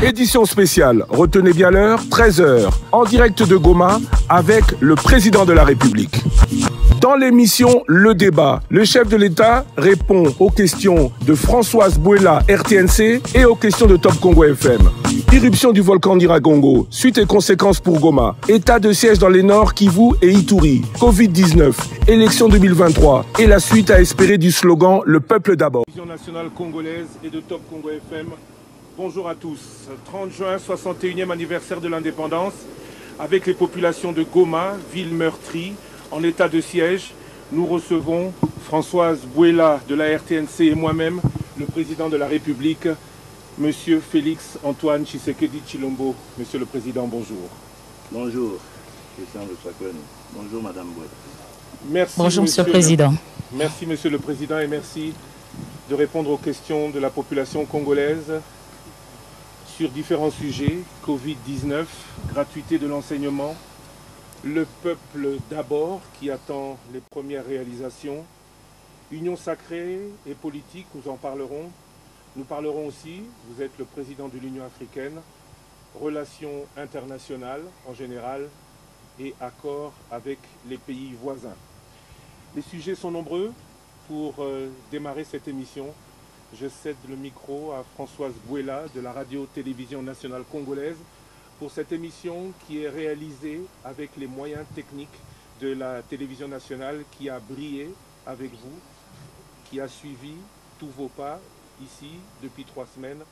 Édition spéciale, retenez bien l'heure, 13h, en direct de Goma, avec le président de la République. Dans l'émission Le Débat, le chef de l'État répond aux questions de Françoise Bouela, RTNC, et aux questions de Top Congo FM. Irruption du volcan Nyiragongo, suite et conséquences pour Goma, état de siège dans les Nord, Kivu et Ituri, Covid-19, élection 2023 et la suite à espérer du slogan « Le peuple d'abord ». Vision nationale congolaise et de Top Congo FM. Bonjour à tous. 30 juin, 61e anniversaire de l'indépendance, avec les populations de Goma, ville meurtrie, en état de siège. Nous recevons Françoise Bouela de la RTNC et moi-même, le président de la République, Monsieur Félix Antoine Tshisekedi Tshilombo. Monsieur le Président, bonjour. Bonjour, Christian de Sakwen. Bonjour, Madame Bouela. Merci, bonjour, Monsieur le Président. Merci, Monsieur le Président, et merci de répondre aux questions de la population congolaise sur différents sujets. Covid-19, gratuité de l'enseignement, le peuple d'abord qui attend les premières réalisations, union sacrée et politique, nous en parlerons. Nous parlerons aussi, vous êtes le président de l'Union africaine, relations internationales en général et accords avec les pays voisins. Les sujets sont nombreux. Pour démarrer cette émission, je cède le micro à Françoise Bouela de la radio-télévision nationale congolaise pour cette émission qui est réalisée avec les moyens techniques de la télévision nationale qui a brillé avec vous, qui a suivi tous vos pas ici depuis 3 semaines.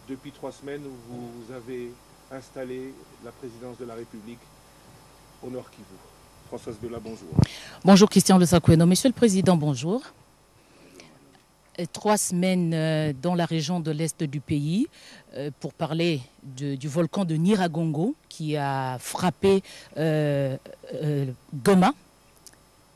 Depuis 3 semaines, vous avez installé la présidence de la République au Nord Kivu. Françoise Bouela, bonjour. Bonjour Christian de Sakwen. Monsieur le Président, bonjour. 3 semaines dans la région de l'Est du pays pour parler du volcan de Nyiragongo qui a frappé Goma,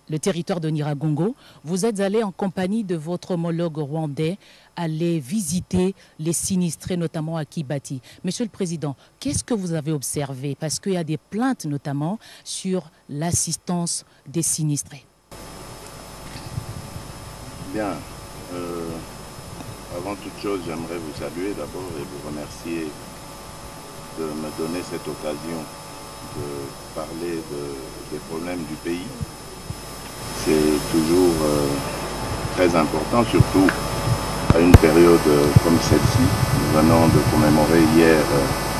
le territoire de Nyiragongo. Vous êtes allé en compagnie de votre homologue rwandais aller visiter les sinistrés, notamment à Kibati. Monsieur le Président, qu'est-ce que vous avez observé? Parce qu'il y a des plaintes notamment sur l'assistance des sinistrés. Bien. Avant toute chose, j'aimerais vous saluer d'abord et vous remercier de me donner cette occasion de parler des problèmes du pays. C'est toujours très important, surtout à une période comme celle-ci. Nous venons de commémorer hier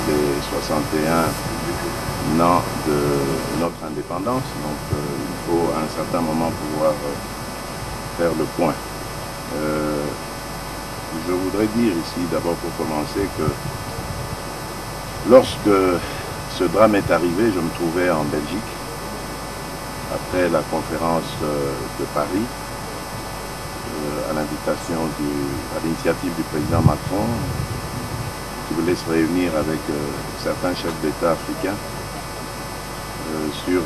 les 61 ans de notre indépendance, donc il faut à un certain moment pouvoir faire le point. Je voudrais dire ici, d'abord pour commencer, que lorsque ce drame est arrivé, je me trouvais en Belgique, après la conférence de Paris, à l'initiative du président Macron, qui voulait se réunir avec certains chefs d'État africains sur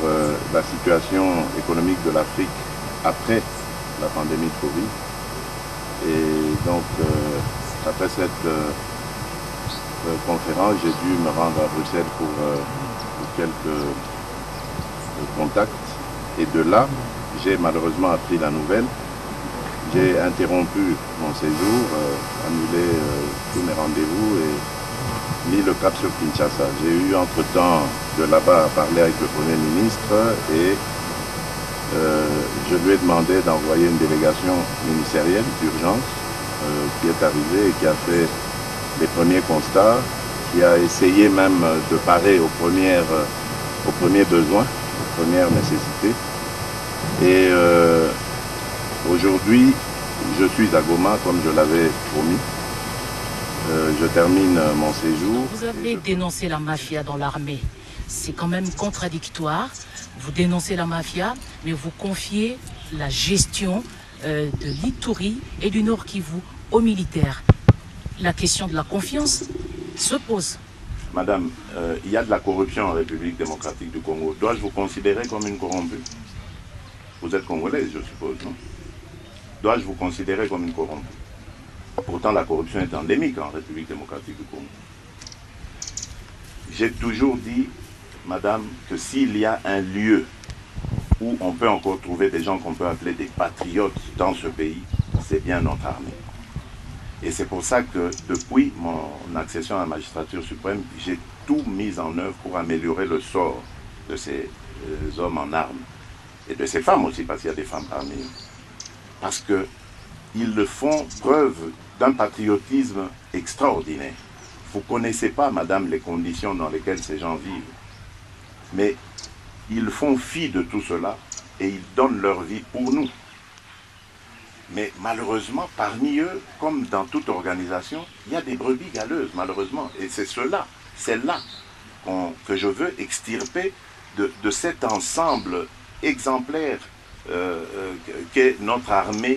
la situation économique de l'Afrique après la pandémie de Covid. Et donc, après cette conférence, j'ai dû me rendre à Bruxelles pour quelques contacts. Et de là, j'ai malheureusement appris la nouvelle. J'ai interrompu mon séjour, annulé tous mes rendez-vous et mis le cap sur Kinshasa. J'ai eu entre-temps de là-bas à parler avec le Premier ministre et je lui ai demandé d'envoyer une délégation ministérielle d'urgence qui est arrivée et qui a fait les premiers constats, qui a essayé même de parer aux premiers besoins, aux premières nécessités. Et aujourd'hui, je suis à Goma comme je l'avais promis. Je termine mon séjour. Vous avez dénoncé la mafia dans l'armée. C'est quand même contradictoire. Vous dénoncez la mafia, mais vous confiez la gestion de l'Ituri et du Nord Kivu aux militaires. La question de la confiance se pose. Madame, il y a de la corruption en République démocratique du Congo. Dois-je vous considérer comme une corrompue? Vous êtes congolaise, je suppose, non? Dois-je vous considérer comme une corrompue? Pourtant, la corruption est endémique en République démocratique du Congo. J'ai toujours dit, madame, que s'il y a un lieu où on peut encore trouver des gens qu'on peut appeler des patriotes dans ce pays, c'est bien notre armée. Et c'est pour ça que depuis mon accession à la magistrature suprême, j'ai tout mis en œuvre pour améliorer le sort de ces hommes en armes. Et de ces femmes aussi, parce qu'il y a des femmes parmi eux. Parce qu'ils font preuve d'un patriotisme extraordinaire. Vous ne connaissez pas, madame, les conditions dans lesquelles ces gens vivent. Mais ils font fi de tout cela et ils donnent leur vie pour nous. Mais malheureusement, parmi eux, comme dans toute organisation, il y a des brebis galeuses, malheureusement. Et c'est cela, c'est là que je veux extirper de cet ensemble exemplaire qu'est notre armée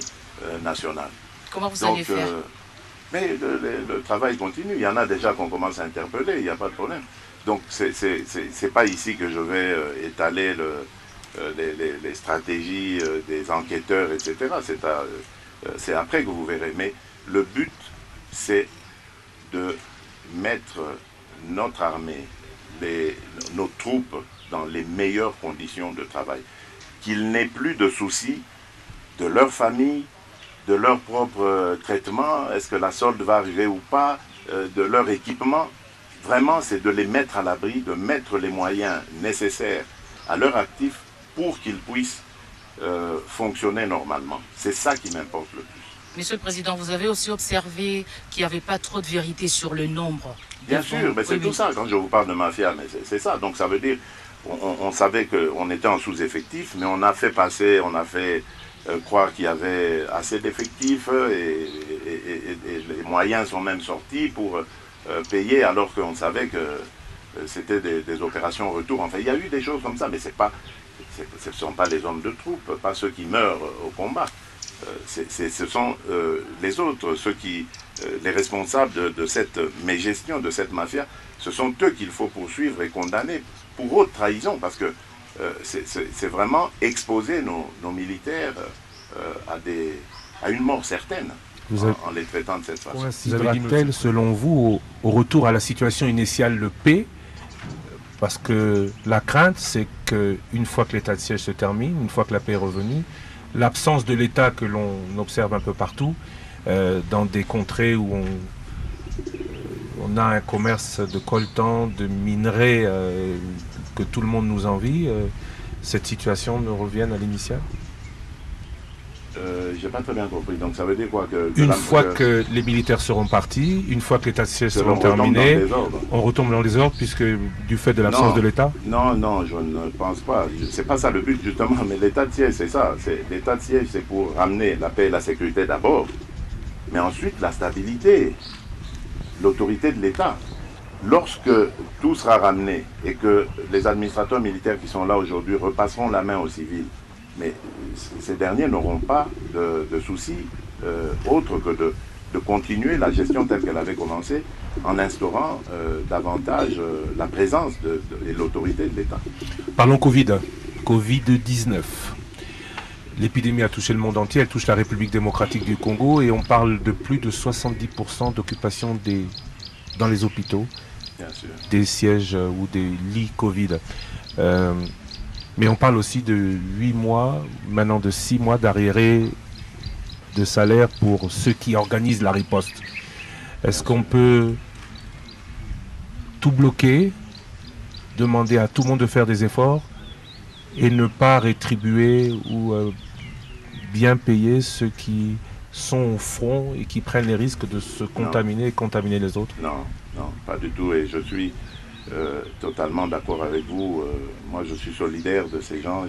nationale. Comment vous allez faire? Mais le travail continue. Il y en a déjà qu'on commence à interpeller, il n'y a pas de problème. Donc c'est pas ici que je vais étaler les stratégies des enquêteurs, etc. C'est après que vous verrez. Mais le but, c'est de mettre notre armée, nos troupes dans les meilleures conditions de travail. Qu'ils n'aient plus de soucis de leur famille, de leur propre traitement, est-ce que la solde va arriver ou pas, de leur équipement. Vraiment, c'est de les mettre à l'abri, de mettre les moyens nécessaires à leur actif pour qu'ils puissent fonctionner normalement. C'est ça qui m'importe le plus. Monsieur le Président, vous avez aussi observé qu'il n'y avait pas trop de vérité sur le nombre. Bien sûr, mais c'est tout ça quand je vous parle de mafia, mais c'est ça. Donc ça veut dire, on savait qu'on était en sous-effectif, mais on a fait passer, on a fait croire qu'il y avait assez d'effectifs et les moyens sont même sortis pour payer alors qu'on savait que c'était des opérations retour. Enfin, il y a eu des choses comme ça, mais ce ne sont pas les hommes de troupe, pas ceux qui meurent au combat. Ce sont les autres, les responsables de cette mégestion, de cette mafia, ce sont eux qu'il faut poursuivre et condamner pour haute trahison, parce que c'est vraiment exposer nos militaires à une mort certaine en les traitant de cette façon. Considère-t-elle, selon vous, au retour à la situation initiale, de paix? Parce que la crainte, c'est qu'une fois que l'état de siège se termine, une fois que la paix est revenue, l'absence de l'État que l'on observe un peu partout, dans des contrées où on a un commerce de coltan, de minerais que tout le monde nous envie, cette situation ne revienne à l'initiale? J'ai pas très bien compris. Donc ça veut dire quoi une fois que les militaires seront partis, une fois que l'état de siège sera terminé, on retombe dans les ordres puisque du fait de l'absence de l'État? Non, non, je ne pense pas. C'est pas ça le but justement, mais l'état de siège, c'est ça. L'état de siège, c'est pour ramener la paix et la sécurité d'abord, mais ensuite la stabilité, l'autorité de l'État. Lorsque tout sera ramené et que les administrateurs militaires qui sont là aujourd'hui repasseront la main aux civils, mais ces derniers n'auront pas de soucis autres que de continuer la gestion telle qu'elle avait commencé en instaurant davantage la présence et l'autorité de l'État. Parlons Covid-19. L'épidémie a touché le monde entier, elle touche la République démocratique du Congo et on parle de plus de 70% d'occupation dans les hôpitaux, des sièges ou des lits Covid. Mais on parle aussi de 8 mois, maintenant de 6 mois d'arriérés de salaire pour ceux qui organisent la riposte. Est-ce qu'on peut tout bloquer, demander à tout le monde de faire des efforts et ne pas rétribuer ou bien payer ceux qui sont au front et qui prennent les risques de se contaminer et contaminer les autres? Non, non, pas du tout. Et je suis totalement d'accord avec vous. Moi, je suis solidaire de ces gens.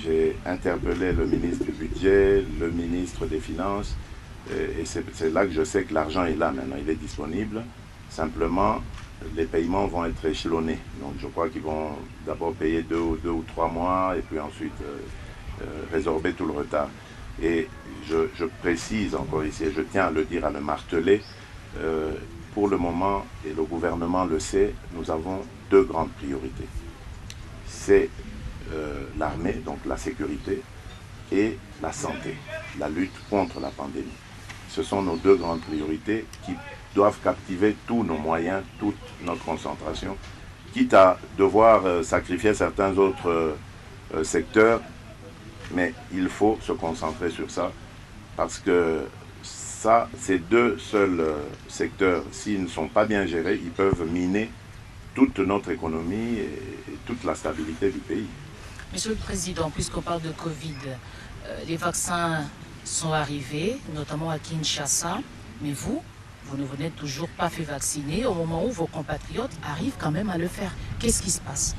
J'ai interpellé le ministre du Budget, le ministre des Finances, et c'est là que je sais que l'argent est là maintenant, il est disponible. Simplement, les paiements vont être échelonnés. Donc, je crois qu'ils vont d'abord payer 2 ou 3 mois, et puis ensuite résorber tout le retard. Et je précise encore ici, et je tiens à le dire, à le marteler, pour le moment, et le gouvernement le sait, nous avons 2 grandes priorités. C'est l'armée, donc la sécurité, et la santé, la lutte contre la pandémie. Ce sont nos 2 grandes priorités qui doivent captiver tous nos moyens, toute notre concentration, quitte à devoir sacrifier certains autres secteurs, mais il faut se concentrer sur ça, parce que ça, ces deux seuls secteurs, s'ils ne sont pas bien gérés, ils peuvent miner toute notre économie et toute la stabilité du pays. Monsieur le Président, puisqu'on parle de Covid, les vaccins sont arrivés, notamment à Kinshasa, mais vous ne venez toujours pas fait vacciner au moment où vos compatriotes arrivent quand même à le faire. Qu'est-ce qui se passe?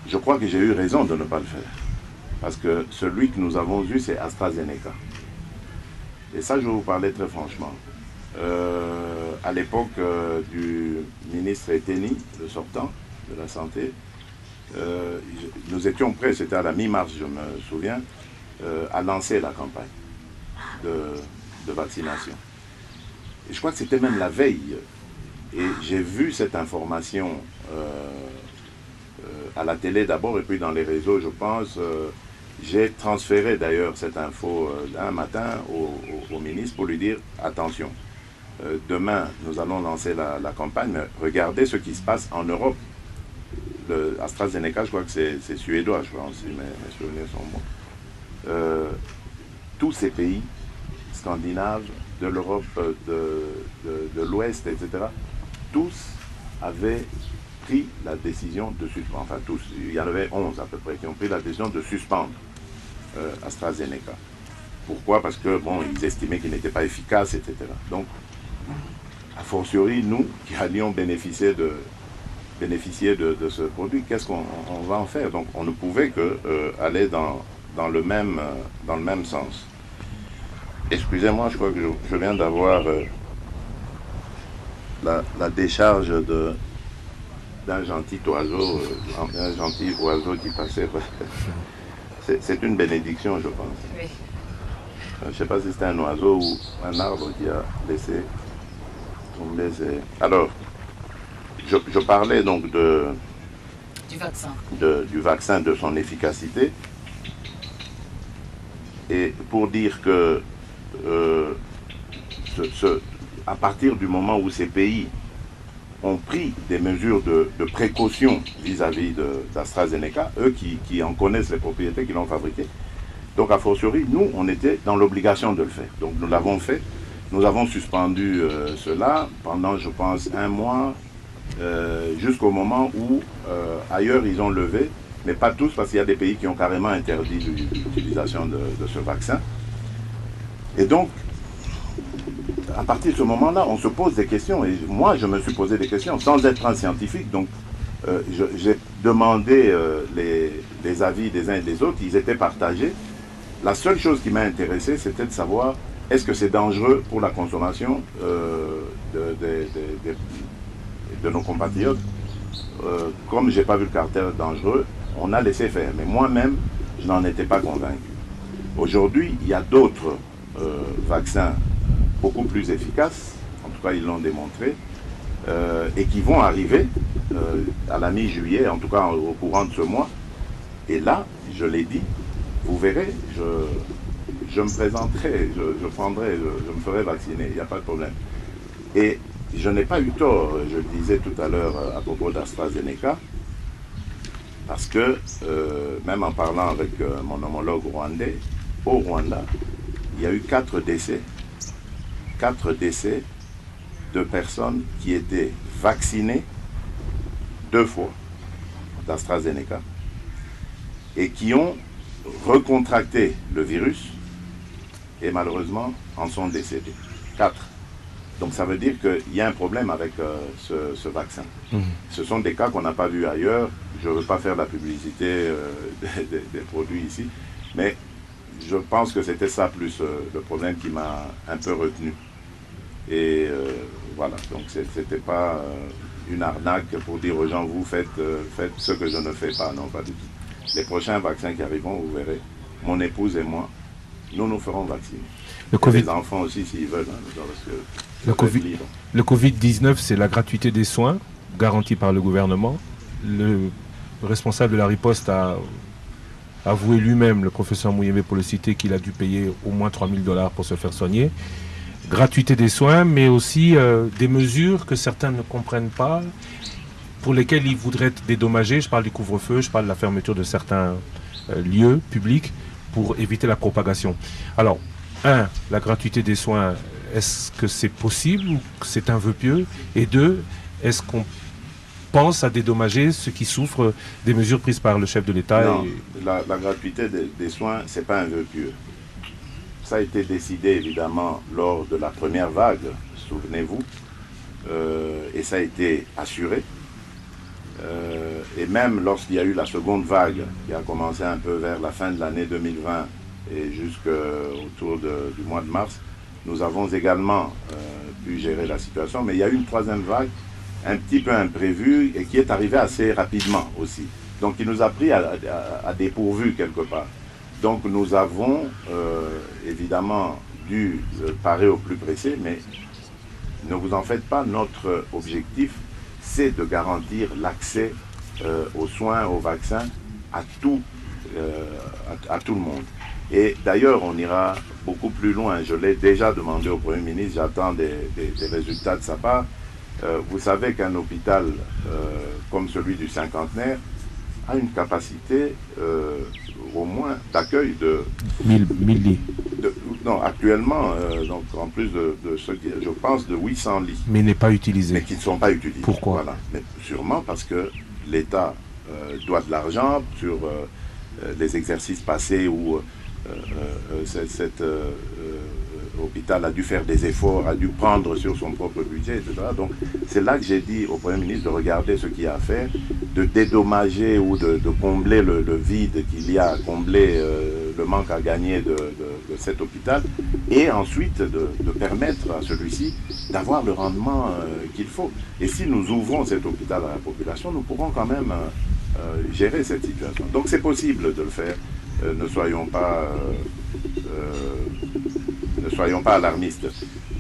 Je crois que j'ai eu raison de ne pas le faire. Parce que celui que nous avons eu, c'est AstraZeneca. Et ça, je vais vous parler très franchement. À l'époque du ministre Eteni, le sortant de la Santé, nous étions prêts, c'était à la mi-mars, je me souviens, à lancer la campagne de vaccination. Et je crois que c'était même la veille. Et j'ai vu cette information à la télé d'abord et puis dans les réseaux, je pense. J'ai transféré d'ailleurs cette info un matin au ministre pour lui dire attention, demain nous allons lancer la campagne, mais regardez ce qui se passe en Europe. AstraZeneca, je crois que c'est suédois, je crois aussi, mes souvenirs sont bons. Tous ces pays scandinaves, de l'Europe de l'Ouest, etc., tous avaient pris la décision de suspendre, enfin tous, il y en avait 11 à peu près, qui ont pris la décision de suspendre AstraZeneca. Pourquoi? Parce que, bon, ils estimaient qu'il n'était pas efficace, etc. Donc, a fortiori, nous, qui allions bénéficier de ce produit, qu'est-ce qu'on va en faire? Donc, on ne pouvait que aller dans le même sens. Excusez-moi, je crois que je viens d'avoir la décharge d'un gentil oiseau, qui passait. C'est une bénédiction, je pense. Oui. Je ne sais pas si c'était un oiseau ou un arbre qui a laissé tomber. Alors, je parlais donc du vaccin, de son efficacité. Et pour dire que à partir du moment où ces pays ont pris des mesures de précaution vis-à-vis d'AstraZeneca, eux qui en connaissent les propriétés, qui l'ont fabriqué. Donc, a fortiori, nous, on était dans l'obligation de le faire. Donc, nous l'avons fait. Nous avons suspendu cela pendant, je pense, 1 mois, jusqu'au moment où, ailleurs, ils ont levé, mais pas tous, parce qu'il y a des pays qui ont carrément interdit l'utilisation de ce vaccin. Et donc, à partir de ce moment-là, on se pose des questions. Et moi, je me suis posé des questions sans être un scientifique. Donc, j'ai demandé les avis des uns et des autres. Ils étaient partagés. La seule chose qui m'a intéressé, c'était de savoir est-ce que c'est dangereux pour la consommation de nos compatriotes. Comme je n'ai pas vu le caractère dangereux, on a laissé faire. Mais moi-même, je n'en étais pas convaincu. Aujourd'hui, il y a d'autres vaccins beaucoup plus efficaces, en tout cas ils l'ont démontré, et qui vont arriver à la mi-juillet, en tout cas au courant de ce mois. Et là, je l'ai dit, vous verrez, je me présenterai, je me ferai vacciner, il n'y a pas de problème. Et je n'ai pas eu tort, je le disais tout à l'heure à propos d'AstraZeneca, parce que même en parlant avec mon homologue rwandais, au Rwanda, il y a eu 4 décès de personnes qui étaient vaccinées 2 fois d'AstraZeneca et qui ont recontracté le virus et malheureusement en sont décédés. 4. Donc ça veut dire qu'il y a un problème avec ce vaccin. Ce sont des cas qu'on n'a pas vus ailleurs. Je ne veux pas faire la publicité des produits ici, mais je pense que c'était ça plus le problème qui m'a un peu retenu. Et voilà, donc c'était pas une arnaque pour dire aux gens, vous faites ce que je ne fais pas, non, pas du tout. Les prochains vaccins qui arriveront, vous verrez, mon épouse et moi, nous ferons vacciner. Les enfants aussi, s'ils veulent, hein, parce que le Covid-19, c'est la gratuité des soins garantie par le gouvernement. Le responsable de la riposte a avoué lui-même, le professeur Mouyembe pour le citer, qu'il a dû payer au moins $3000 pour se faire soigner. Gratuité des soins, mais aussi des mesures que certains ne comprennent pas, pour lesquelles ils voudraient être dédommagés. Je parle du couvre-feu, je parle de la fermeture de certains lieux publics pour éviter la propagation. Alors, la gratuité des soins, est-ce que c'est possible ou que c'est un vœu pieux? Et deux, est-ce qu'on pense à dédommager ceux qui souffrent des mesures prises par le chef de l'État? Non, la gratuité des soins, ce n'est pas un vœu pieux. Ça a été décidé évidemment lors de la première vague, souvenez-vous, et ça a été assuré. Et même lorsqu'il y a eu la seconde vague, qui a commencé un peu vers la fin de l'année 2020 et jusqu'autour du mois de mars, nous avons également pu gérer la situation. Mais il y a eu une troisième vague, un petit peu imprévue, et qui est arrivée assez rapidement aussi. Donc il nous a pris à dépourvu quelque part. Donc nous avons évidemment dû parer au plus pressé, mais ne vous en faites pas, notre objectif, c'est de garantir l'accès aux soins, aux vaccins à tout le monde. Et d'ailleurs, on ira beaucoup plus loin. Je l'ai déjà demandé au Premier ministre, j'attends des résultats de sa part. Vous savez qu'un hôpital comme celui du Cinquantenaire a une capacité au moins d'accueil de 1000 lits. Non, actuellement, donc en plus de ce qui, je pense, de 800 lits. Mais n'est pas utilisé. Mais qui ne sont pas utilisés. Pourquoi? Voilà. Mais sûrement parce que l'État doit de l'argent sur les exercices passés où cet hôpital a dû faire des efforts, a dû prendre sur son propre budget, etc. Donc c'est là que j'ai dit au Premier ministre de regarder ce qu'il y a à faire, de dédommager ou de combler le vide qu'il y a, combler le manque à gagner de cet hôpital, et ensuite de permettre à celui-ci d'avoir le rendement qu'il faut. Et si nous ouvrons cet hôpital à la population, nous pourrons quand même gérer cette situation. Donc c'est possible de le faire. Ne soyons pas alarmistes.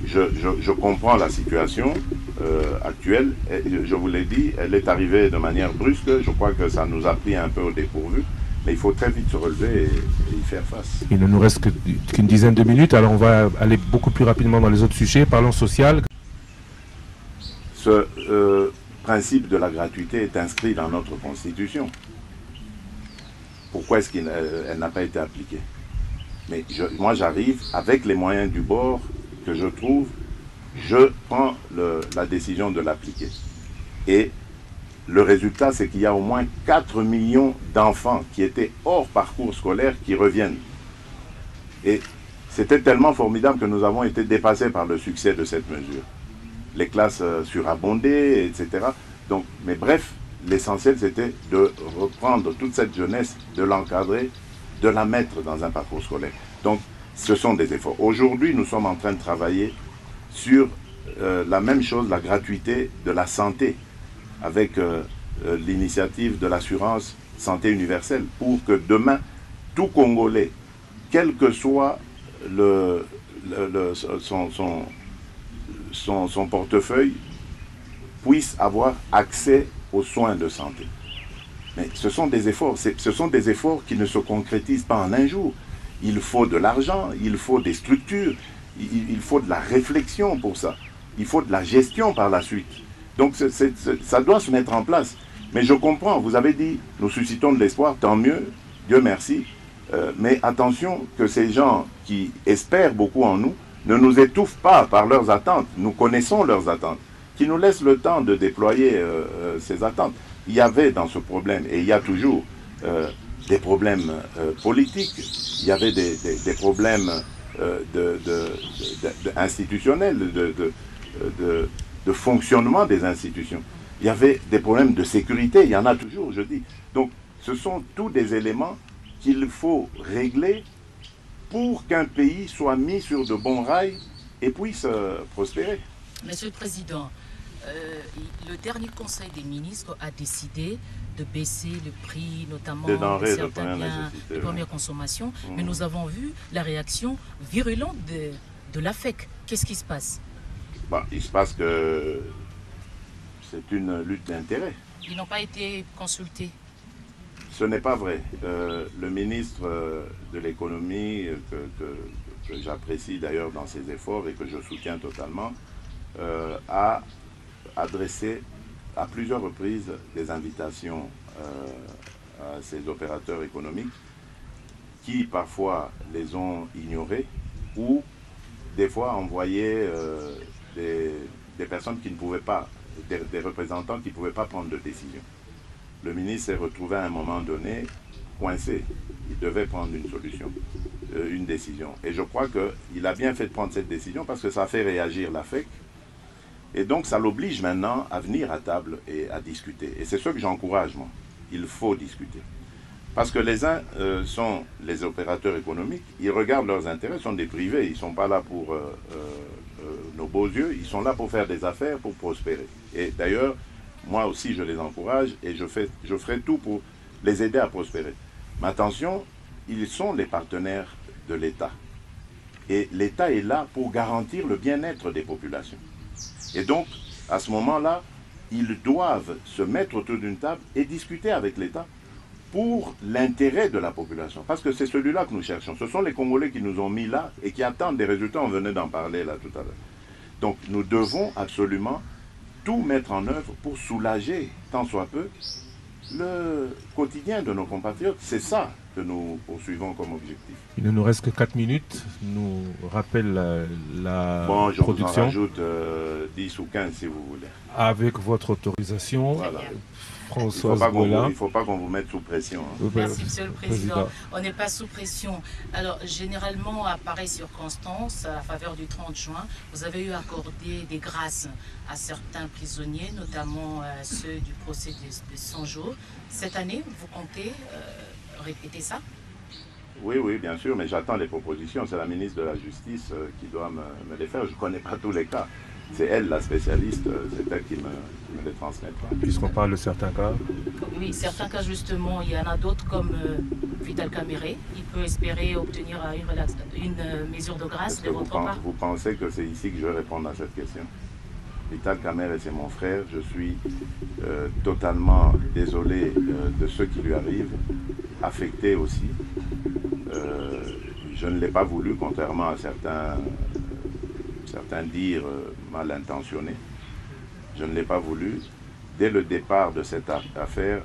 Je comprends la situation actuelle. Et je vous l'ai dit, elle est arrivée de manière brusque. Je crois que ça nous a pris un peu au dépourvu. Mais il faut très vite se relever et y faire face. Il ne nous reste qu'une dizaine de minutes, alors on va aller beaucoup plus rapidement dans les autres sujets. Parlons social. Ce principe de la gratuité est inscrit dans notre Constitution. Pourquoi est-ce qu'elle n'a pas été appliquée? Mais moi j'arrive avec les moyens du bord que je trouve, je prends la décision de l'appliquer. Et le résultat, c'est qu'il y a au moins 4 millions d'enfants qui étaient hors parcours scolaire qui reviennent. Et c'était tellement formidable que nous avons été dépassés par le succès de cette mesure. Les classes surabondées, etc. Donc, mais bref, l'essentiel c'était de reprendre toute cette jeunesse, de l'encadrer, de la mettre dans un parcours scolaire. Donc, ce sont des efforts. Aujourd'hui, nous sommes en train de travailler sur la même chose, la gratuité de la santé, avec l'initiative de l'assurance santé universelle, pour que demain, tout Congolais, quel que soit son portefeuille, puisse avoir accès aux soins de santé. Mais ce sont des efforts, qui ne se concrétisent pas en un jour. Il faut de l'argent, il faut des structures, il faut de la réflexion pour ça. Il faut de la gestion par la suite. Donc ça doit se mettre en place. Mais je comprends, vous avez dit, nous suscitons de l'espoir, tant mieux, Dieu merci. Mais attention que ces gens qui espèrent beaucoup en nous ne nous étouffent pas par leurs attentes. Nous connaissons leurs attentes, qui nous laissent le temps de déployer ces attentes. Il y avait dans ce problème, et il y a toujours des problèmes politiques, il y avait des problèmes institutionnels, de fonctionnement des institutions. Il y avait des problèmes de sécurité, il y en a toujours, je dis. Donc, ce sont tous des éléments qu'il faut régler pour qu'un pays soit mis sur de bons rails et puisse prospérer. Monsieur le Président, le dernier Conseil des ministres a décidé de baisser le prix, notamment de certains biens de première consommation, mais nous avons vu la réaction virulente de l'AFEC. Qu'est-ce qui se passe? Il se passe que c'est une lutte d'intérêt. Ils n'ont pas été consultés. Ce n'est pas vrai. Le ministre de l'économie, que j'apprécie d'ailleurs dans ses efforts et que je soutiens totalement, a adressé à plusieurs reprises des invitations à ces opérateurs économiques qui parfois les ont ignorés ou des fois, on voyait des personnes qui ne pouvaient pas, des représentants qui ne pouvaient pas prendre de décision. Le ministre s'est retrouvé à un moment donné coincé. Il devait prendre une solution, une décision. Et je crois qu'il a bien fait de prendre cette décision parce que ça a fait réagir l'AFEC. Et donc, ça l'oblige maintenant à venir à table et à discuter. Et c'est ce que j'encourage, moi. Il faut discuter. Parce que les uns sont les opérateurs économiques, ils regardent leurs intérêts, ils sont des privés, ils ne sont pas là pour nos beaux yeux, ils sont là pour faire des affaires, pour prospérer. Et d'ailleurs, moi aussi, je les encourage et je ferai tout pour les aider à prospérer. Mais attention, ils sont les partenaires de l'État. Et l'État est là pour garantir le bien-être des populations. Et donc, à ce moment-là, ils doivent se mettre autour d'une table et discuter avec l'État pour l'intérêt de la population. Parce que c'est celui-là que nous cherchons. Ce sont les Congolais qui nous ont mis là et qui attendent des résultats. On venait d'en parler là tout à l'heure. Donc, nous devons absolument tout mettre en œuvre pour soulager, tant soit peu, le quotidien de nos compatriotes. C'est ça que nous poursuivons comme objectif. Il ne nous reste que 4 minutes. Nous rappelle la je production. Vous en rajoute 10 ou 15 si vous voulez. Avec votre autorisation, voilà. Françoise Il ne faut pas qu'on vous mette sous pression. Hein. Merci, Monsieur le Président. On n'est pas sous pression. Alors, généralement, à pareille circonstance, à la faveur du 30 juin, vous avez eu accordé des grâces à certains prisonniers, notamment ceux du procès de 100 jours. Cette année, vous comptez répéter ça? Oui, bien sûr, mais j'attends les propositions. C'est la ministre de la Justice qui doit me les faire. Je ne connais pas tous les cas. C'est elle, la spécialiste, c'est elle qui me les transmettra. Puisqu'on parle de certains cas. Oui, certains cas, justement, il y en a d'autres comme Vital Kamerhe. Il peut espérer obtenir une mesure de grâce de votre part. Vous pensez que c'est ici que je vais répondre à cette question? Vital Kamerhe, c'est mon frère. Je suis totalement désolé de ce qui lui arrive, affecté aussi. Je ne l'ai pas voulu, contrairement à certains dires mal intentionnés. Je ne l'ai pas voulu. Dès le départ de cette affaire,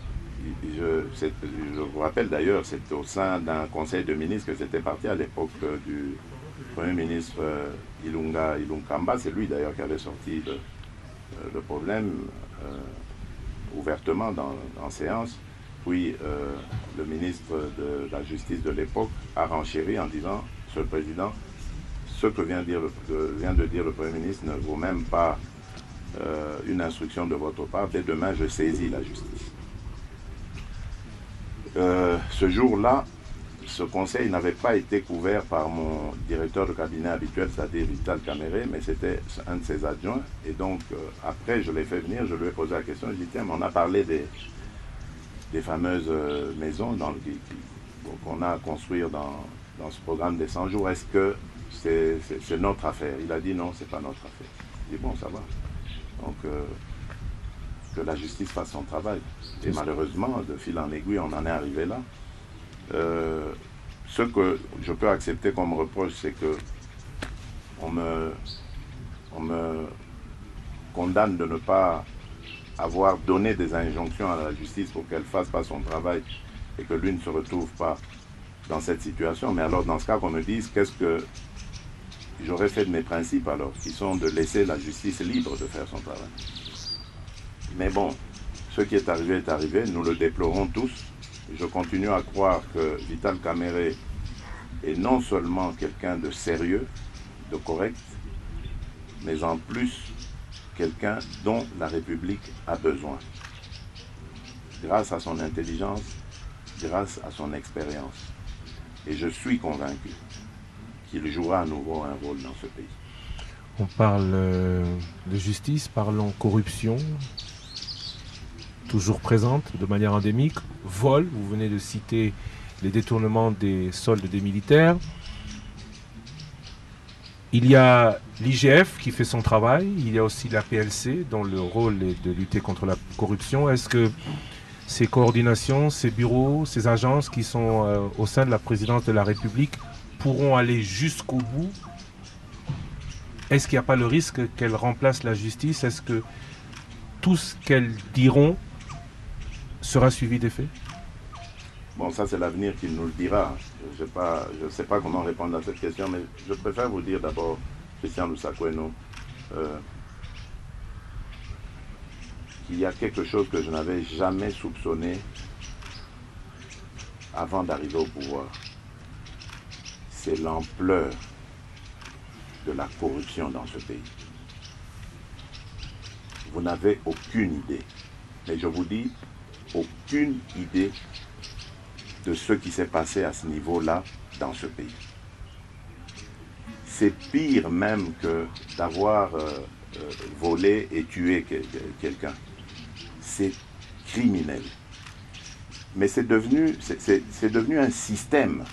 je vous rappelle d'ailleurs, c'est au sein d'un conseil de ministres que c'était parti à l'époque du Premier ministre Ilunkamba. C'est lui d'ailleurs qui avait sorti le problème ouvertement en séance. Puis le ministre de la Justice de l'époque a renchéri en disant, Monsieur le Président, ce que vient de dire le Premier ministre ne vaut même pas une instruction de votre part. Dès demain, je saisis la justice. Ce jour-là, ce conseil n'avait pas été couvert par mon directeur de cabinet habituel, c'est-à-dire Vital Kamerhe, mais c'était un de ses adjoints. Et donc, après, je l'ai fait venir, je lui ai posé la question, je lui ai dit, tiens, mais on a parlé des fameuses maisons qu'on a à construire dans ce programme des 100 jours. Est-ce que c'est notre affaire? Il a dit non, c'est pas notre affaire. J'ai dit bon, ça va. Donc, que la justice fasse son travail. Et malheureusement, de fil en aiguille, on en est arrivé là. Ce que je peux accepter comme reproche, c'est que on me condamne de ne pas avoir donné des injonctions à la justice pour qu'elle ne fasse pas son travail et que lui ne se retrouve pas dans cette situation. Mais alors, dans ce cas, qu'on me dise qu'est-ce que j'aurais fait de mes principes alors, qui sont de laisser la justice libre de faire son travail. Mais bon, ce qui est arrivé, nous le déplorons tous. Je continue à croire que Vital Kamerhe est non seulement quelqu'un de sérieux, de correct, mais en plus quelqu'un dont la République a besoin. Grâce à son intelligence, grâce à son expérience. Et je suis convaincu qu'il jouera à nouveau un rôle dans ce pays. On parle de justice, parlons corruption, toujours présente de manière endémique, vol, vous venez de citer les détournements des soldes des militaires. Il y a l'IGF qui fait son travail, il y a aussi la PLC dont le rôle est de lutter contre la corruption. Est-ce que ces coordinations, ces bureaux, ces agences qui sont au sein de la présidence de la République pourront aller jusqu'au bout? Est-ce qu'il n'y a pas le risque qu'elles remplacent la justice? Est-ce que tout ce qu'elles diront sera suivi des faits? Bon, ça c'est l'avenir qui nous le dira. Je ne sais pas comment répondre à cette question, mais je préfère vous dire d'abord Christian Lussakweno, qu'il y a quelque chose que je n'avais jamais soupçonné avant d'arriver au pouvoir. C'est l'ampleur de la corruption dans ce pays. Vous n'avez aucune idée, mais je vous dis, aucune idée de ce qui s'est passé à ce niveau-là dans ce pays. C'est pire même que d'avoir volé et tué quelqu'un. C'est criminel. Mais c'est devenu un système.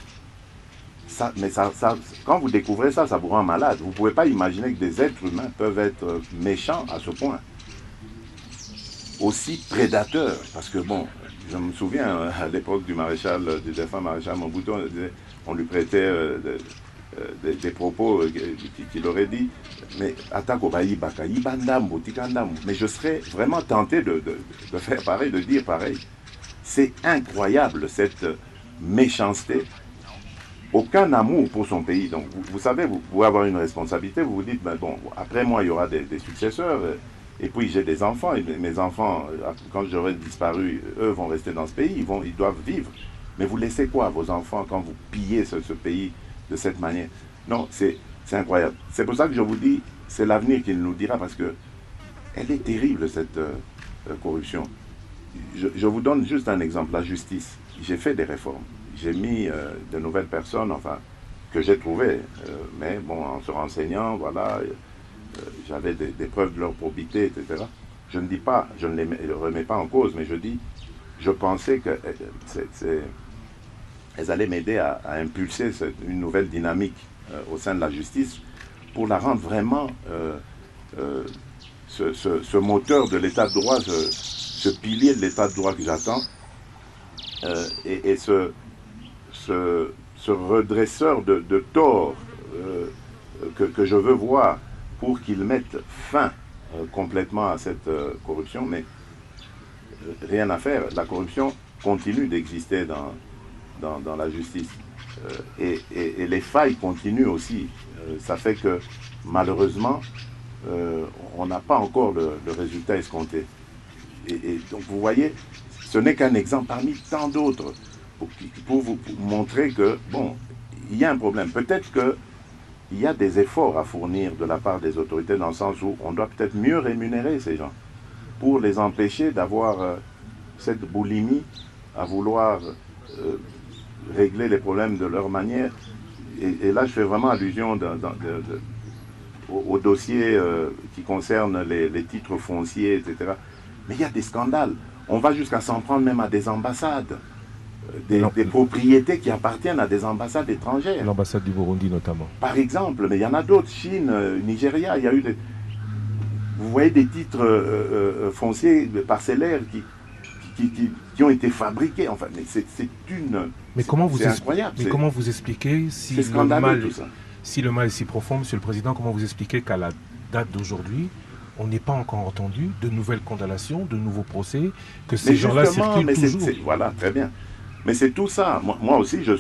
Quand vous découvrez ça, ça vous rend malade. Vous ne pouvez pas imaginer que des êtres humains peuvent être méchants à ce point. Aussi prédateurs. Parce que bon, je me souviens à l'époque du défunt maréchal Mobutu, on lui prêtait des propos qu'il aurait dit, mais mais je serais vraiment tenté de faire pareil, de dire pareil. C'est incroyable cette méchanceté. Aucun amour pour son pays. Donc vous savez, vous pouvez avoir une responsabilité, vous vous dites, ben bon, après moi il y aura des successeurs, et puis j'ai des enfants, et mes enfants, quand j'aurai disparu, eux vont rester dans ce pays, ils doivent vivre. Mais vous laissez quoi à vos enfants quand vous pillez ce pays de cette manière? Non, c'est incroyable. C'est pour ça que je vous dis, c'est l'avenir qui nous dira, parce que elle est terrible, cette corruption. Je vous donne juste un exemple, la justice. J'ai fait des réformes. J'ai mis de nouvelles personnes, enfin, que j'ai trouvées. Mais bon, en se renseignant, voilà, j'avais des preuves de leur probité, etc. Je ne dis pas, je ne les remets pas en cause, mais je dis, je pensais que elles allaient m'aider à impulser une nouvelle dynamique au sein de la justice pour la rendre vraiment ce moteur de l'état de droit, ce pilier de l'état de droit que j'attends, et ce redresseur de tort que je veux voir pour qu'il mette fin complètement à cette corruption. Mais rien à faire, la corruption continue d'exister dans la justice. Et les failles continuent aussi. Ça fait que malheureusement, on n'a pas encore le résultat escompté. Et donc vous voyez, ce n'est qu'un exemple parmi tant d'autres pour vous montrer que, bon, il y a un problème. Peut-être qu'il y a des efforts à fournir de la part des autorités, dans le sens où on doit peut-être mieux rémunérer ces gens pour les empêcher d'avoir cette boulimie à vouloir régler les problèmes de leur manière. Et là, je fais vraiment allusion au dossier qui concerne les titres fonciers, etc. Mais il y a des scandales. On va jusqu'à s'en prendre même à des ambassades, des propriétés qui appartiennent à des ambassades étrangères. L'ambassade du Burundi notamment. Par exemple, mais il y en a d'autres, Chine, Nigeria, il y a eu des... Vous voyez des titres fonciers, parcellaires qui ont été fabriqués. Enfin, mais c'est une... Mais comment vous incroyable. Mais comment vous expliquez si le mal est si profond, Monsieur le Président, comment vous expliquez qu'à la date d'aujourd'hui, on n'est pas encore entendu de nouvelles condamnations, de nouveaux procès, que ces gens-là circulent toujours? Voilà, très bien. Mais c'est tout ça. Moi aussi, je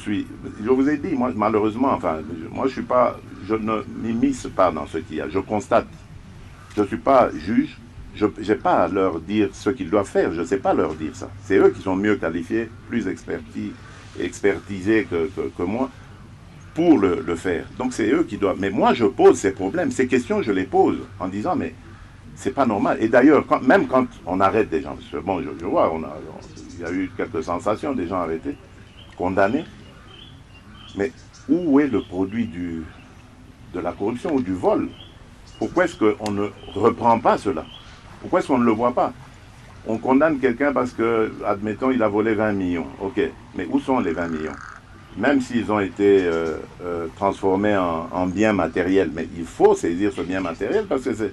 vous ai dit, moi, malheureusement, enfin, moi, je ne m'immisce pas dans ce qu'il y a. Je constate. Je ne suis pas juge. Je n'ai pas à leur dire ce qu'ils doivent faire. Je ne sais pas leur dire ça. C'est eux qui sont mieux qualifiés, plus expertisés que moi pour le faire. Donc, c'est eux qui doivent. Mais moi, je pose ces problèmes. Ces questions, je les pose en disant, mais c'est pas normal. Et d'ailleurs, même quand on arrête des gens, parce que bon, je vois, il y a eu quelques sensations, des gens arrêtés, condamnés. Mais où est le produit de la corruption ou du vol? Pourquoi est-ce qu'on ne reprend pas cela? Pourquoi est-ce qu'on ne le voit pas? On condamne quelqu'un parce que, admettons, il a volé 20 millions. Ok, mais où sont les 20 millions? Même s'ils ont été transformés en biens matériels. Mais il faut saisir ce bien matériel parce que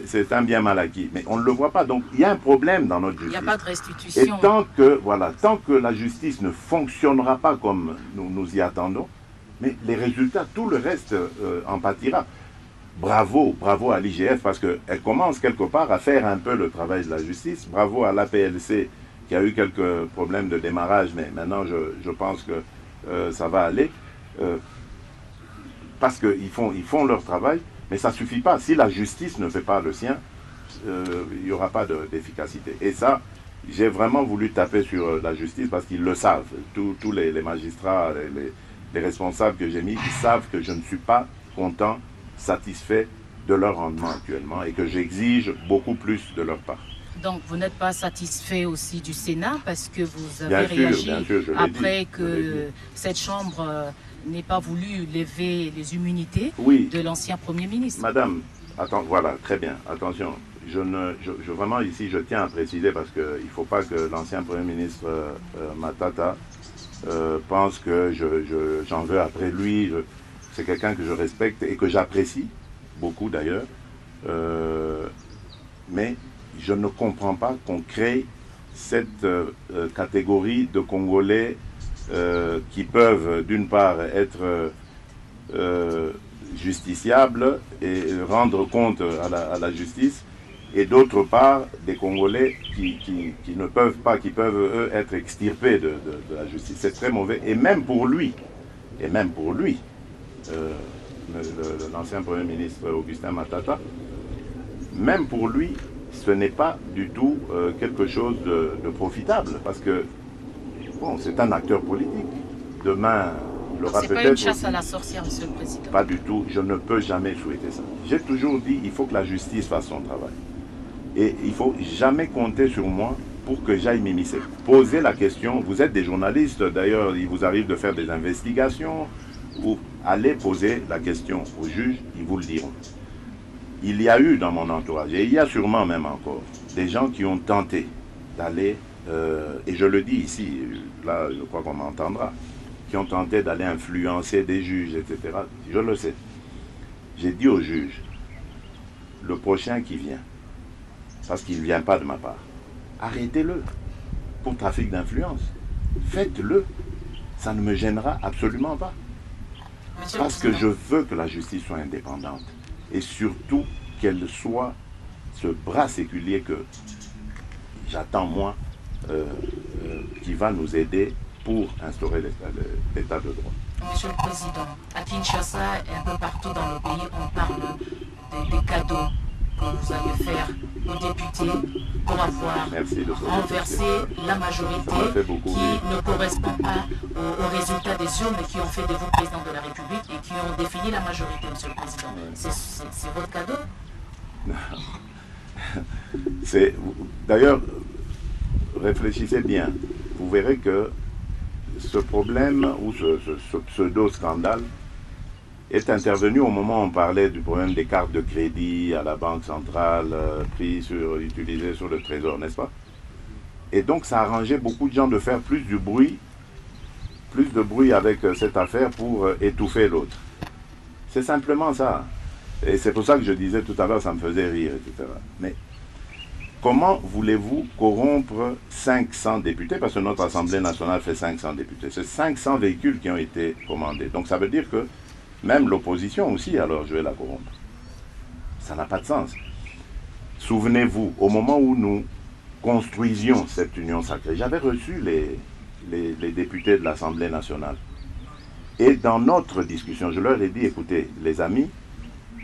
c'est un bien mal acquis. Mais on ne le voit pas. Donc, il y a un problème dans notre justice. Il n'y a pas de restitution. Et tant que la justice ne fonctionnera pas comme nous y attendons, mais les résultats, tout le reste en pâtira. Bravo à l'IGF parce qu'elle commence quelque part à faire un peu le travail de la justice. Bravo à l'APLC qui a eu quelques problèmes de démarrage, mais maintenant je pense que ça va aller. Parce qu'ils font leur travail. Mais ça ne suffit pas. Si la justice ne fait pas le sien, il n'y aura pas d'efficacité. Et ça, j'ai vraiment voulu taper sur la justice parce qu'ils le savent. Tous les magistrats, les responsables que j'ai mis, ils savent que je ne suis pas content, satisfait de leur rendement actuellement et que j'exige beaucoup plus de leur part. Donc vous n'êtes pas satisfait aussi du Sénat parce que vous avez réagi après que cette Chambre n'ait pas voulu lever les immunités de l'ancien Premier ministre. Madame, attends, voilà, très bien, attention. Vraiment ici, je tiens à préciser parce qu'il ne faut pas que l'ancien Premier ministre Matata pense que j'en veux après lui. C'est quelqu'un que je respecte et que j'apprécie beaucoup d'ailleurs. Mais je ne comprends pas qu'on crée cette catégorie de Congolais qui peuvent d'une part être justiciables et rendre compte à la justice, et d'autre part des Congolais qui ne peuvent pas, qui peuvent eux être extirpés de la justice. C'est très mauvais, et même pour lui, l'ancien Premier ministre Augustin Matata, même pour lui, ce n'est pas du tout quelque chose de profitable, parce que bon, c'est un acteur politique. Demain, il aura peut-être... C'est pas une chasse à la sorcière, Monsieur le Président. Pas du tout, je ne peux jamais souhaiter ça. J'ai toujours dit, il faut que la justice fasse son travail. Et il ne faut jamais compter sur moi pour que j'aille m'immiscer. Posez la question, vous êtes des journalistes, d'ailleurs, il vous arrive de faire des investigations, ou allez poser la question aux juges, ils vous le diront. Il y a eu dans mon entourage, et il y a sûrement même encore, des gens qui ont tenté d'aller, et je le dis ici, là je crois qu'on m'entendra, qui ont tenté d'aller influencer des juges, etc. Je le sais. J'ai dit aux juges, le prochain qui vient, parce qu'il ne vient pas de ma part, arrêtez-le pour trafic d'influence. Faites-le. Ça ne me gênera absolument pas. Parce que je veux que la justice soit indépendante. Et surtout qu'elle soit ce bras séculier que j'attends moi, qui va nous aider pour instaurer l'état de droit. Monsieur le Président, à Kinshasa et un peu partout dans le pays, on parle des cadeaux que vous allez faire aux députés pour avoir renversé la majorité qui ne correspond pas aux résultats des urnes qui ont fait de vous président de la République et qui ont défini la majorité, Monsieur le Président. C'est votre cadeau? D'ailleurs, réfléchissez bien. Vous verrez que ce problème ou ce pseudo-scandale est intervenu au moment où on parlait du problème des cartes de crédit à la Banque centrale, utilisées sur le Trésor, n'est-ce pas? Et donc ça a arrangé beaucoup de gens de faire plus de bruit avec cette affaire pour étouffer l'autre. C'est simplement ça. Et c'est pour ça que je disais tout à l'heure, ça me faisait rire, etc. Mais comment voulez-vous corrompre 500 députés? Parce que notre Assemblée nationale fait 500 députés. C'est 500 véhicules qui ont été commandés. Donc ça veut dire que même l'opposition aussi, alors je vais la corrompre. Ça n'a pas de sens. Souvenez-vous, au moment où nous construisions cette union sacrée, j'avais reçu les députés de l'Assemblée nationale. Et dans notre discussion, je leur ai dit, écoutez, les amis,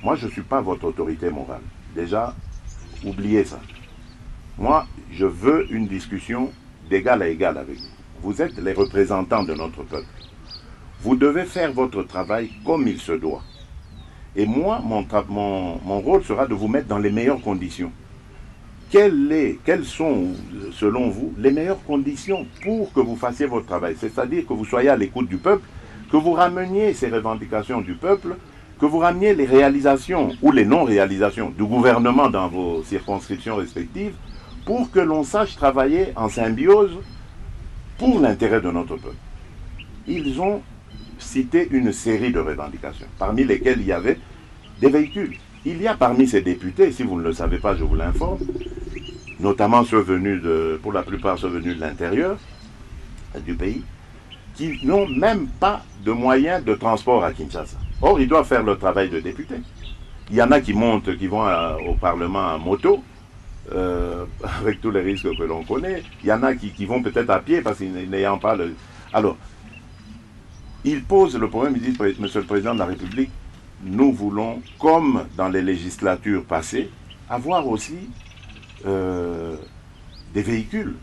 moi je ne suis pas votre autorité morale. Déjà, oubliez ça. Moi, je veux une discussion d'égal à égal avec vous. Vous êtes les représentants de notre peuple. Vous devez faire votre travail comme il se doit. Et moi, mon rôle sera de vous mettre dans les meilleures conditions. Quelles sont, selon vous, les meilleures conditions pour que vous fassiez votre travail? C'est-à-dire que vous soyez à l'écoute du peuple, que vous rameniez ces revendications du peuple, que vous rameniez les réalisations ou les non-réalisations du gouvernement dans vos circonscriptions respectives, pour que l'on sache travailler en symbiose pour l'intérêt de notre peuple. Ils ont cité une série de revendications, parmi lesquelles il y avait des véhicules. Il y a parmi ces députés, si vous ne le savez pas, je vous l'informe, notamment ceux venus pour la plupart ceux venus de l'intérieur du pays, qui n'ont même pas de moyens de transport à Kinshasa. Or, ils doivent faire leur travail de député. Il y en a qui montent, qui vont au Parlement en moto, avec tous les risques que l'on connaît. Il y en a qui vont peut-être à pied parce qu'ils n'ayant pas le... Alors, il pose le problème, il dit, Monsieur le Président de la République, nous voulons, comme dans les législatures passées, avoir aussi des véhicules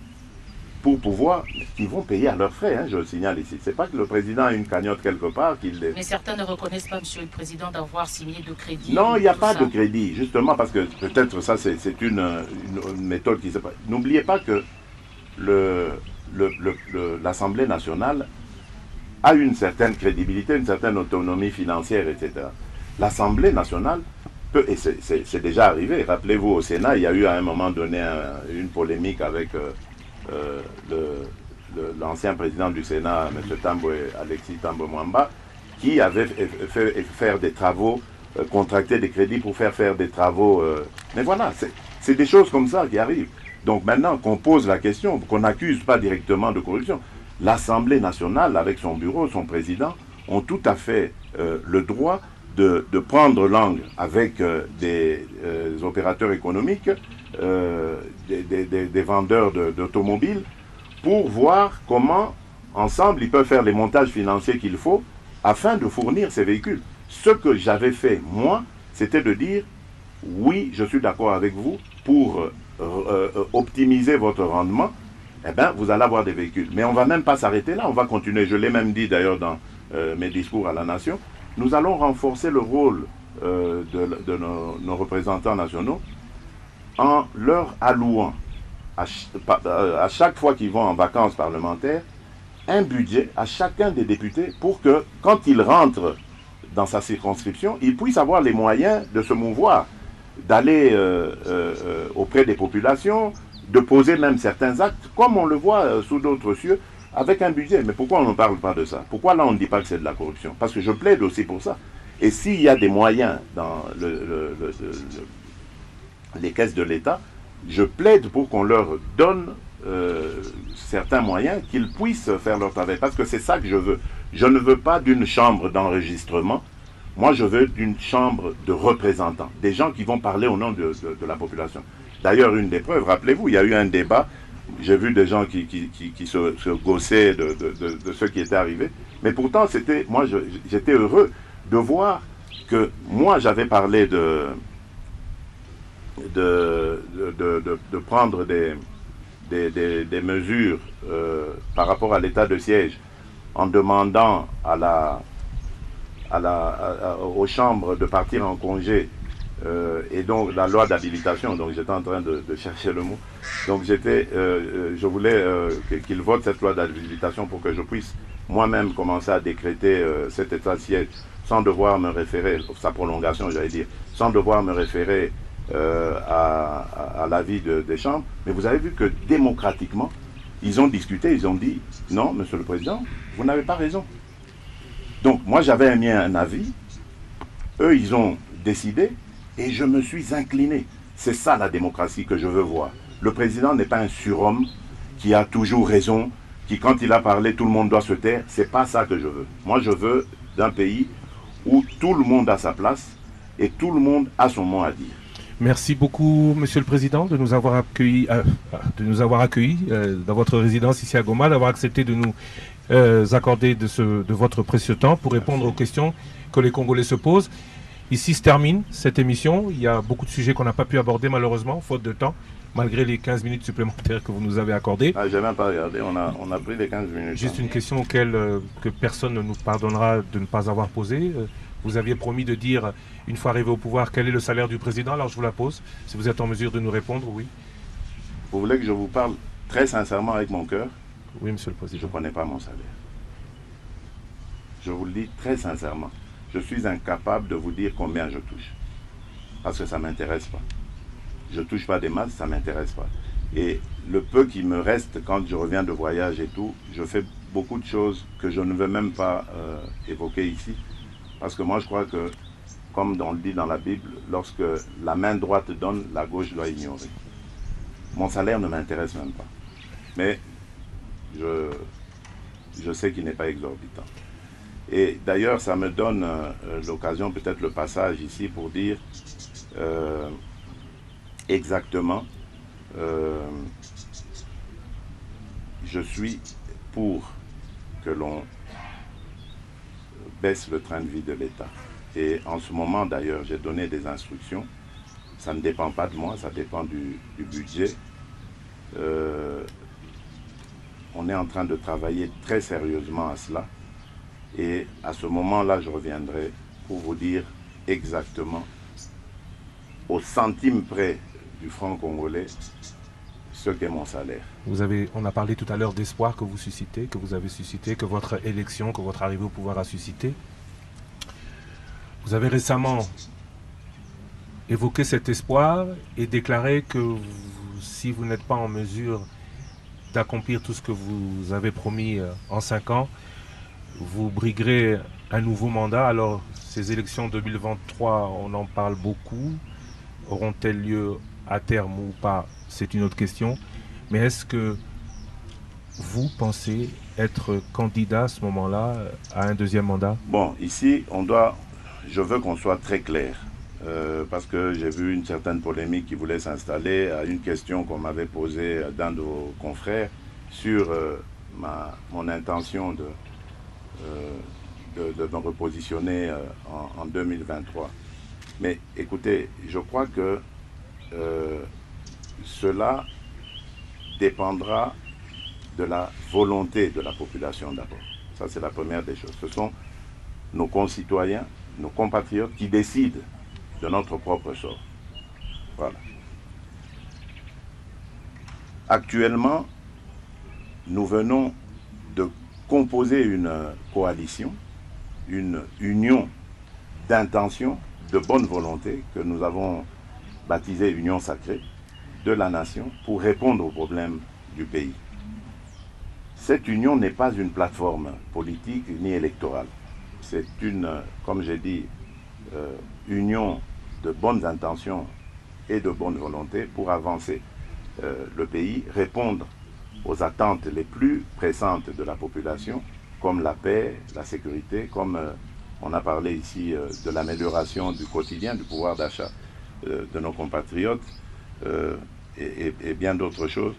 pour pouvoir, qui vont payer à leurs frais, hein, je le signale ici. C'est pas que le président a une cagnotte quelque part qu'il... Mais certains ne reconnaissent pas, Monsieur le Président, d'avoir signé de crédit. Non, il n'y a pas de crédit, justement, parce que peut-être ça, c'est une méthode qui se passe. N'oubliez pas que l'Assemblée nationale a une certaine crédibilité, une certaine autonomie financière, etc. L'Assemblée nationale peut, et c'est déjà arrivé, rappelez-vous au Sénat, il y a eu à un moment donné une polémique avec l'ancien président du Sénat, M. Alexis Thambwe Mwamba, qui avait fait faire des travaux, contracter des crédits pour faire des travaux. Mais voilà, c'est des choses comme ça qui arrivent. Donc maintenant qu'on pose la question, qu'on n'accuse pas directement de corruption, l'Assemblée nationale, avec son bureau, son président, ont tout à fait le droit de prendre langue avec des opérateurs économiques, des vendeurs d'automobiles, pour voir comment, ensemble, ils peuvent faire les montages financiers qu'il faut afin de fournir ces véhicules. Ce que j'avais fait, moi, c'était de dire, oui, je suis d'accord avec vous, pour optimiser votre rendement, eh bien, vous allez avoir des véhicules. Mais on ne va même pas s'arrêter là, on va continuer. Je l'ai même dit d'ailleurs dans mes discours à la nation. Nous allons renforcer le rôle de nos représentants nationaux en leur allouant, à chaque fois qu'ils vont en vacances parlementaires, un budget à chacun des députés pour que, quand ils rentrent dans sa circonscription, ils puissent avoir les moyens de se mouvoir, d'aller auprès des populations, de poser même certains actes, comme on le voit sous d'autres cieux, avec un budget. Mais pourquoi on ne parle pas de ça? Pourquoi là on ne dit pas que c'est de la corruption? Parce que je plaide aussi pour ça. Et s'il y a des moyens dans les caisses de l'État, je plaide pour qu'on leur donne certains moyens, qu'ils puissent faire leur travail. Parce que c'est ça que je veux. Je ne veux pas d'une chambre d'enregistrement. Moi, je veux d'une chambre de représentants. Des gens qui vont parler au nom de la population. D'ailleurs, une des preuves, rappelez-vous, il y a eu un débat. J'ai vu des gens qui se gaussaient de ce qui était arrivé. Mais pourtant, moi, j'étais heureux de voir que moi, j'avais parlé de prendre des mesures par rapport à l'état de siège en demandant aux chambres de partir en congé et donc la loi d'habilitation, donc j'étais en train de chercher le mot, donc je voulais qu'ils votent cette loi d'habilitation pour que je puisse moi-même commencer à décréter cet état de siège sans devoir me référer, sa prolongation j'allais dire, sans devoir me référer à l'avis des chambres. Mais vous avez vu que démocratiquement, ils ont discuté, ils ont dit non, Monsieur le Président, vous n'avez pas raison. Donc moi j'avais émis un avis, eux ils ont décidé et je me suis incliné. C'est ça la démocratie que je veux voir. Le président n'est pas un surhomme qui a toujours raison, qui quand il a parlé tout le monde doit se taire. C'est pas ça que je veux. Moi je veux d'un pays où tout le monde a sa place et tout le monde a son mot à dire. Merci beaucoup, Monsieur le Président, de nous avoir accueillis, dans votre résidence ici à Goma, d'avoir accepté de nous accorder de votre précieux temps pour répondre aux questions que les Congolais se posent. Ici se termine cette émission. Il y a beaucoup de sujets qu'on n'a pas pu aborder malheureusement, faute de temps, malgré les 15 minutes supplémentaires que vous nous avez accordées. Ah, j'ai même pas regardé, on a pris les 15 minutes. Juste une question que personne ne nous pardonnera de ne pas avoir posée. Vous aviez promis de dire, une fois arrivé au pouvoir, quel est le salaire du président. Alors je vous la pose, si vous êtes en mesure de nous répondre, oui. Vous voulez que je vous parle très sincèrement avec mon cœur? Oui, Monsieur le Président. Je ne connais pas mon salaire. Je vous le dis très sincèrement. Je suis incapable de vous dire combien je touche. Parce que ça ne m'intéresse pas. Je ne touche pas des masses, ça ne m'intéresse pas. Et le peu qui me reste quand je reviens de voyage et tout, je fais beaucoup de choses que je ne veux même pas évoquer ici. Parce que moi je crois que, comme on le dit dans la Bible, lorsque la main droite donne, la gauche doit ignorer. Mon salaire ne m'intéresse même pas. Mais je sais qu'il n'est pas exorbitant. Et d'ailleurs, ça me donne l'occasion, peut-être le passage ici, pour dire exactement, je suis pour que l'on baisse le train de vie de l'État. Et en ce moment, d'ailleurs, j'ai donné des instructions. Ça ne dépend pas de moi, ça dépend du budget. On est en train de travailler très sérieusement à cela. Et à ce moment-là, je reviendrai pour vous dire exactement, au centime près du franc congolais, ce qu'est mon salaire. On a parlé tout à l'heure d'espoir que vous suscitez, que vous avez suscité, que votre élection, que votre arrivée au pouvoir a suscité. Vous avez récemment évoqué cet espoir et déclaré que si vous n'êtes pas en mesure d'accomplir tout ce que vous avez promis en 5 ans, vous briguerez un nouveau mandat. Alors, ces élections 2023, on en parle beaucoup. Auront-elles lieu à terme ou pas? C'est une autre question. Mais est-ce que vous pensez être candidat à ce moment-là à un deuxième mandat? Bon, ici, je veux qu'on soit très clair. Parce que j'ai vu une certaine polémique qui voulait s'installer à une question qu'on m'avait posée d'un de vos confrères sur mon intention de me repositionner en 2023. Mais écoutez, je crois que cela dépendra de la volonté de la population d'abord. Ça, c'est la première des choses. Ce sont nos concitoyens, nos compatriotes qui décident de notre propre sort. Voilà. Actuellement, nous venons de composer une coalition, une union d'intention, de bonne volonté, que nous avons baptisée Union sacrée de la nation, pour répondre aux problèmes du pays. Cette union n'est pas une plateforme politique ni électorale. C'est une, comme j'ai dit, union de bonnes intentions et de bonne volonté pour avancer le pays, répondre aux attentes les plus pressantes de la population, comme la paix, la sécurité, comme on a parlé ici de l'amélioration du quotidien, du pouvoir d'achat de nos compatriotes, et bien d'autres choses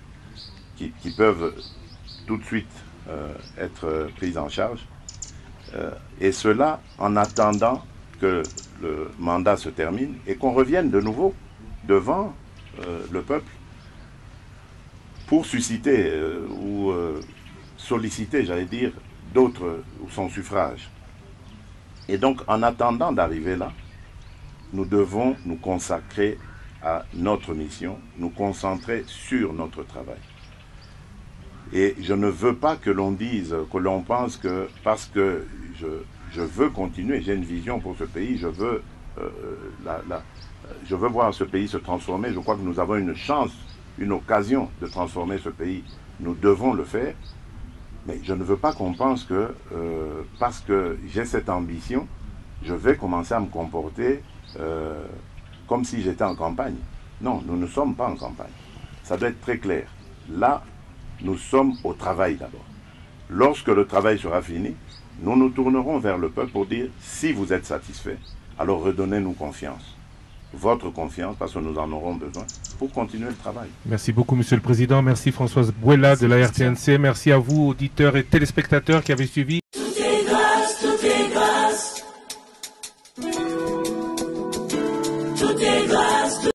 qui peuvent tout de suite être prises en charge. Et cela en attendant que le mandat se termine et qu'on revienne de nouveau devant le peuple pour susciter ou solliciter, j'allais dire, d'autres ou son suffrage. Et donc, en attendant d'arriver là, nous devons nous consacrer à notre mission, nous concentrer sur notre travail. Et je ne veux pas que l'on dise, que l'on pense que parce que je veux continuer, j'ai une vision pour ce pays, je veux voir ce pays se transformer. Je crois que nous avons une chance, une occasion de transformer ce pays. Nous devons le faire. Mais je ne veux pas qu'on pense que parce que j'ai cette ambition, je vais commencer à me comporter comme si j'étais en campagne. Non, nous ne sommes pas en campagne. Ça doit être très clair. Là, nous sommes au travail d'abord. Lorsque le travail sera fini, nous nous tournerons vers le peuple pour dire si vous êtes satisfait, alors redonnez-nous confiance. Votre confiance, parce que nous en aurons besoin pour continuer le travail. Merci beaucoup, Monsieur le Président. Merci Françoise Bouella de la RTNC. Merci à vous, auditeurs et téléspectateurs qui avez suivi.